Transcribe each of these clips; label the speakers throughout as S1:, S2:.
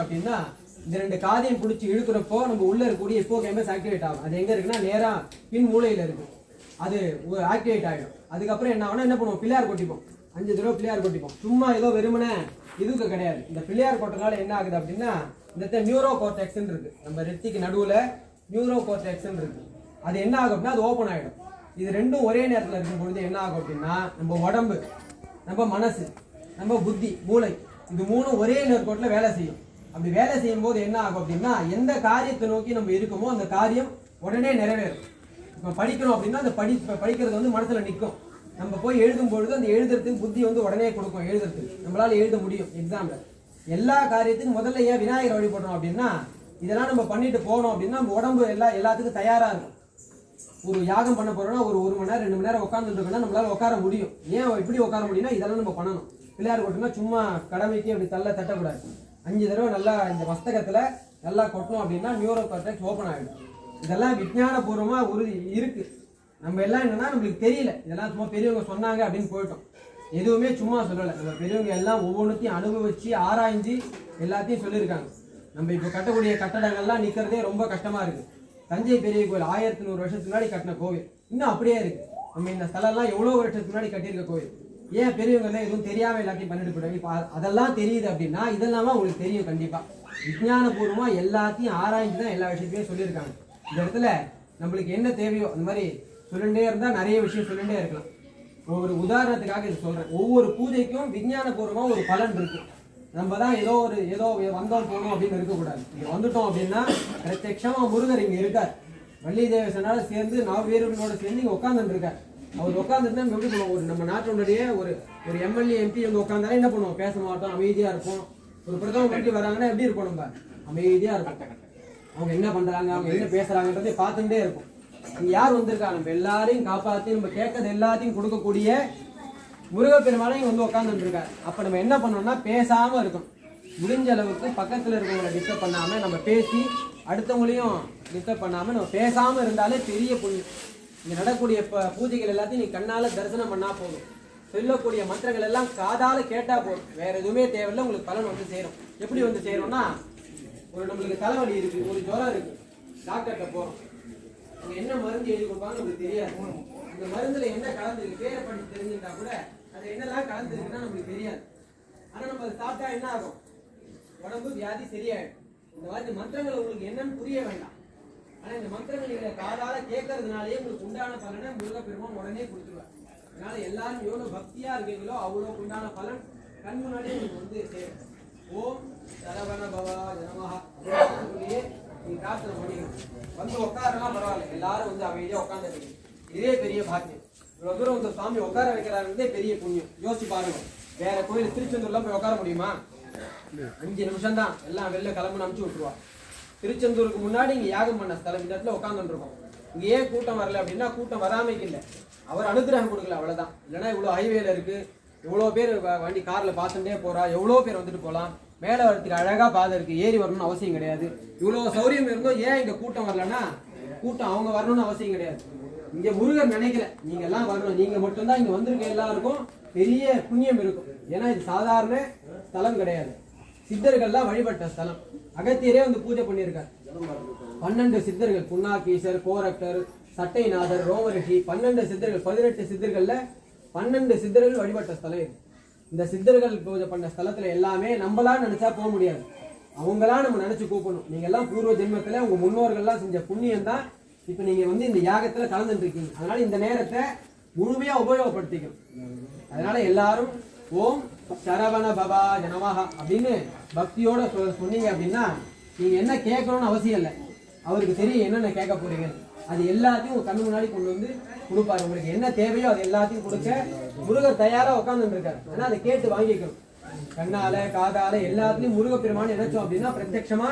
S1: அப்படின்னா இந்த ரெண்டு காதையும் பிடிச்சி இழுக்கிறப்போ நம்ம உள்ள இருக்கக்கூடிய ஹிப்போகேம்பஸ் ஆக்டிவேட் ஆகும். அது எங்க இருக்குன்னா நேரா பின் மூளையில இருக்கு. அது ஆக்டிவேட் ஆகிடும். அதுக்கப்புறம் என்ன ஆகும்னா என்ன பண்ணுவோம், பிள்ளையார் கொட்டிப்போம். 5 தடவை பிள்ளையார் கொட்டிப்போம். சும்மா ஏதோ வெறுமனே இதுக்கு கிடையாது. இந்த பிள்ளையார் கொட்டனால என்ன ஆகுது அப்படின்னா இந்த நியூரோ கோர்டெக்ஸ்ன்னு இருக்கு, நம்ம ரெத்திக்கு நடுவுல நியூரோ கோர்டெக்ஸ்ன்னு இருக்கு. அது என்ன ஆகும் அப்படின்னா அது ஓப்பன் ஆகிடும். இது ரெண்டும் ஒரே நேரத்தில் இருக்கும் பொழுது என்ன ஆகும் அப்படின்னா நம்ம உடம்பு, நம்ம மனசு, நம்ம புத்தி, மூளை, இது மூணும் ஒரே நேர்கோட்டில் வேலை செய்யும். அப்படி வேலை செய்யும் போது என்ன ஆகும் அப்படின்னா எந்த காரியத்தை நோக்கி நம்ம இருக்கோமோ அந்த காரியம் உடனே நிறைவேறும். இப்போ படிக்கணும் அப்படின்னா அந்த படிக்கிறது வந்து மனசுல நிற்கும். நம்ம போய் எழுதும் பொழுது அந்த எழுதுறதுக்கு புத்தி வந்து உடனே கொடுக்கும். எழுதுறதுக்கு நம்மளால எழுத முடியும். எக்ஸாம்ல எல்லா காரியத்துக்கும் முதல்ல ஏன் விநாயகர் வழிபடுறோம் அப்படின்னா இதெல்லாம் நம்ம பண்ணிட்டு போனோம் அப்படின்னா நம்ம உடம்பு எல்லாத்துக்கும் தயாரா இருக்கும். ஒரு யாகம் பண்ண போறோம்னா ஒரு 1 மணி நேரம் 2 மணி நேரம் உட்காந்துட்டு இருக்கோம்னா நம்மளால உட்கார முடியும். ஏன் இப்படி உட்கார முடியும்னா இதெல்லாம் நம்ம பண்ணணும். பிள்ளையார் கொட்டினா சும்மா கடமைக்கு அப்படி தட்டக்கூடாது. 5 தடவை நல்லா இந்த மஸ்தகத்துல நல்லா கொட்டணும் அப்படின்னா நியூரோ கார்டெக்ஸ் ஓப்பன் ஆகிடும். இதெல்லாம் விஞ்ஞான பூர்வமா இருக்கு. நம்ம எல்லாம் என்னன்னா நம்மளுக்கு தெரியல. இதெல்லாம் சும்மா பெரியவங்க சொன்னாங்க அப்படின்னு போயிட்டோம். எதுவுமே சும்மா சொல்லலை. நம்ம பெரியவங்க எல்லாம் ஒவ்வொன்றுத்தையும் அனுபவிச்சு ஆராய்ஞ்சு எல்லாத்தையும் சொல்லியிருக்காங்க. நம்ம இப்போ கட்டக்கூடிய கட்டடங்கள்லாம் நிற்கிறதே ரொம்ப கஷ்டமா இருக்கு. தஞ்சை பெரிய கோயில் 1100 வருஷத்துக்கு முன்னாடி கட்டின கோவில் இன்னும் அப்படியே இருக்கு. நம்ம இந்த ஸ்தலம்லாம் எவ்வளோ வருஷத்துக்கு முன்னாடி கட்டியிருக்க கோவில். ஏன் பெரியவங்க எதுவும் தெரியாம எல்லாத்தையும் பண்ணிட்டு போயிட்டாங்க. இப்போ அதெல்லாம் தெரியுது அப்படின்னா இதெல்லாம் உங்களுக்கு தெரியும். கண்டிப்பா விஞ்ஞான பூர்வமா எல்லாத்தையும் ஆராய்ஞ்சு தான் எல்லா விஷயத்தையும் சொல்லியிருக்காங்க. இந்த இடத்துல நம்மளுக்கு என்ன தேவையோ அந்த மாதிரி சொல்லிட்டே இருந்தா நிறைய விஷயம் சொல்லிட்டே இருக்கலாம். ஒரு உதாரணத்துக்காக இது சொல்றேன். ஒவ்வொரு பூஜைக்கும் விஞ்ஞான பூர்வமா ஒரு பலன் இருக்கு. நம்ம தான் ஏதோ வந்தோம் போனோம் அப்படின்னு இருக்கக்கூடாது. இங்க வந்துட்டோம் அப்படின்னா பிரத்யட்சமா முருகர் இங்க இருக்கார். வள்ளி தேவசனால சேர்ந்து நவவீரர்களோட சேர்ந்து இங்க உட்காந்துட்டு இருக்கார். அவர் உட்காந்துட்டு நம்ம எப்படி பண்ணுவோம், நம்ம நாட்டினுடைய ஒரு எம்எல்ஏ எம்பி வந்து உட்காந்தாலே என்ன பண்ணுவோம், பேச மாட்டோம், அமைதியா இருப்போம். ஒரு பிரதம மந்திரி வராங்கன்னா எப்படி இருப்போம், நம்ம அமைதியா இருப்போம். அவங்க என்ன பண்றாங்க, அவங்க என்ன பேசுறாங்கன்றதை பார்த்துட்டே இருக்கும். இங்க யார் வந்திருக்காங்க, நம்ம எல்லாரையும் காப்பாற்றி நம்ம கேட்கறது எல்லாத்தையும் கொடுக்கக்கூடிய முருகப்பெருமானையும் வந்து உட்காந்துட்டு இருக்காரு. அப்ப நம்ம என்ன பண்ணோம்னா பேசாம இருக்கணும். முடிஞ்ச அளவுக்கு பக்கத்துல இருக்கவங்களை டிஸ்டர்ப் பண்ணாம நம்ம பேசி அடுத்தவங்களையும் டிஸ்டர்ப் பண்ணாம நம்ம பேசாம இருந்தாலே பெரிய புண்ணியம். இங்க நடக்கூடிய பூஜைகள் எல்லாத்தையும் நீ கண்ணால தரிசனம் பண்ணா போதும். சொல்லக்கூடிய மந்திரங்கள் எல்லாம் காதால கேட்டா போதும். வேற எதுவுமே தேவையில்லை, உங்களுக்கு பலன் வந்து சேரும். எப்படி வந்து சேரும்னா, நம்மளுக்கு தலைவலி இருக்கு, ஒரு ஜுரம் இருக்கு, டாக்டர்கிட்ட போறோம். அவங்க என்ன மருந்து எழுதி கொடுப்பாங்க நம்மளுக்கு தெரியாது. இந்த மருந்துல என்ன கலந்துருக்கு பேரை பண்ணி தெரிஞ்சுட்டா கூட அது என்னெல்லாம் கலந்துருக்குன்னா நம்மளுக்கு தெரியாது. ஆனா நம்ம அதை சாப்பிட்டா என்ன ஆகும், உடம்பு வியாதி சரியாயிடும். இந்த மாதிரி மந்திரங்கள் உங்களுக்கு என்னன்னு புரிய வேண்டாம். ஆனா இந்த மந்திரங்கள் நீங்க காதால கேட்கறதுனாலேயே உங்களுக்கு உண்டான பலனை முருகப்பெருமான் உடனே கொடுத்துருவார். அதனால எல்லாரும் எவ்வளவு பக்தியா இருக்கீங்களோ அவ்வளவு உண்டான பலன் கண் முன்னாடியே உங்களுக்கு வந்து சேரும். ஓம் சரவண பவா நமஹ அப்படியே நீங்க பிரார்த்தனை பண்ணிக்கணும். வந்து உட்காரலாம் பரவாயில்ல, எல்லாரும் வந்து அமைதியா உட்காந்துருக்கீங்க. இதே பெரிய பாக்கியம். இவ்வளவு தூரம் வந்து சுவாமி உட்கார வைக்கிறாருன்றதே பெரிய புண்ணியம். யோசிச்சு பாருங்க. வேற கோயில் திருச்செந்தூர்லாம் போய் உட்கார முடியுமா? 5 நிமிஷம் தான் எல்லாம் வெளில கிளம்புன்னு அனுப்பிச்சு விட்டுருவா. திருச்செந்தூருக்கு முன்னாடி இங்க யாகம் பண்ண ஸ்தலம் இந்த இடத்துல உட்காந்துட்டு இருக்கோம். இங்க ஏன் கூட்டம் வரல அப்படின்னா கூட்டம் வராமைக்கு இல்லை, அவர் அனுகிரகம் கொடுக்கல, அவ்வளவுதான். இல்லைன்னா இவ்வளவு ஹைவேல இருக்கு, எவ்வளவு பேர் வண்டி கார்ல பார்த்துட்டே போறா, எவ்வளவு பேர் வந்துட்டு போகலாம். மேல வரத்துக்கு அழகா பாதை இருக்கு, ஏறி வரணும்னு அவசியம் கிடையாது. இவ்வளவு சௌரியம் இருந்தோம், ஏன் இங்க கூட்டம் வரலன்னா கூட்டம் அவங்க வரணும்னு அவசியம் கிடையாது. இங்க முருகர் நினைக்கல நீங்க எல்லாம் வரணும், நீங்க மட்டும்தான் இங்க வந்திருக்க எல்லாருக்கும் பெரிய புண்ணியம் இருக்கும். ஏன்னா இது சாதாரண ஸ்தலம் கிடையாது, சித்தர்கள்லாம் வழிபட்ட ஸ்தலம். அகத்தியரே வந்து பூஜை பண்ணியிருக்கார். 12 சித்தர்கள், புன்னாகீசர், கோரக்டர், சட்டைநாதர், ரோமரிஷி, 12 சித்தர்கள், 18 சித்தர்கள்ல 12 சித்தர்கள் வழிபட்ட ஸ்தலம் இது. இந்த சித்தர்கள் பூஜை பண்ண ஸ்தலத்துல எல்லாமே நம்மளா நினைச்சா போக முடியாது, அவங்களா நம்ம நினைச்சு கூப்பிடணும். நீங்க எல்லாம் பூர்வ ஜென்மத்துல உங்க முன்னோர்கள்லாம் செஞ்ச புண்ணியம் தான் இப்ப நீங்க வந்து இந்த யாகத்துல கலந்துட்டு இருக்கீங்க. அதனால இந்த நேரத்தை முழுமையா உபயோகப்படுத்திக்கணும். அதனால எல்லாரும் ஓம் சரவண பவா நமஹ அப்படின்னு பக்தியோட சொன்னீங்க அப்படின்னா நீங்க என்ன கேட்கணும்னு அவசியம் இல்லை, அவருக்கு தெரியும் என்னென்ன கேட்க போறீங்க. அது எல்லாத்தையும் உங்க கண்ணு முன்னாடி கொண்டு வந்து கொடுப்பாரு. உங்களுக்கு என்ன தேவையோ அது எல்லாத்தையும் கொடுக்க முருகர் தயாரா உட்கார்ந்துட்டு இருக்காரு. ஆனா அதை கேட்டு வாங்கிக்கணும். கண்ணால காதால எல்லாத்துலயும் முருகப்பெருமான் நினைச்சோம் அப்படின்னா பிரத்யட்சமா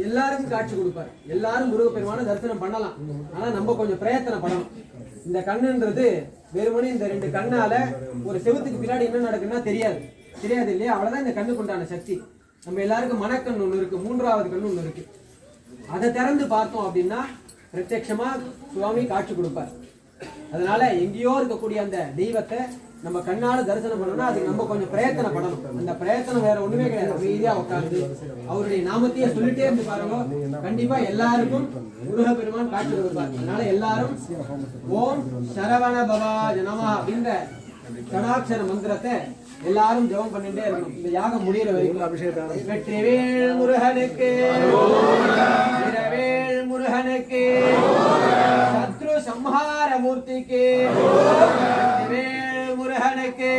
S1: எல்லாருக்கும் காட்சி கொடுப்பாரு. எல்லாரும் முருகப்பெருமான தரிசனம் பண்ணலாம். ஆனா நம்ம கொஞ்சம் பிரயத்தனம் பண்ணணும். இந்த கண்ணுன்றது வெறுமனே இந்த 2 கண்ணால ஒரு செவுத்துக்கு பின்னாடி என்ன நடக்குன்னா தெரியாது இல்லையா? அவ்வளவுதான் இந்த கண்ணுக்கு உண்டான சக்தி. நம்ம எல்லாருக்கும் மனக்கண் ஒண்ணு இருக்கு, 3வது கண்ணு ஒண்ணு இருக்கு. அதை திறந்து பார்த்தோம் அப்படின்னா பிரத்யட்சமா சுவாமி காட்சி கொடுப்பார். அதனால எங்கேயோ இருக்கக்கூடிய அந்த தெய்வத்தை நம்ம கண்ணால தரிசனம் பண்ணணும்னா அதுக்கு நம்ம கொஞ்சம் பிரயத்தனை பண்ணணும். அந்த பிரயத்தனம் வேற ஒண்ணுமே கிடையாது. அமைதியா உட்கார்ந்து அவருடைய நாமத்தையே சொல்லிட்டே இருந்து பாருங்க, கண்டிப்பா எல்லாருக்கும் முருகப்பெருமான் காட்சி கொடுப்பார். அதனால எல்லாரும் ஓம் சரவண பவாய நமஹ அப்படின்ற ஷடாட்சர மந்திரத்தை எல்லாரும் ஜெபம் பண்ணிட்டே இருக்கணும். இந்த யாகம் முடிகிற வரைக்கும். வெற்றிவேல் முருகனுக்கு, வீரவேல் முருகனுக்கு, சத்ரு சம்ஹார மூர்த்திக்கு, வெற்றிவேல் முருகனுக்கு.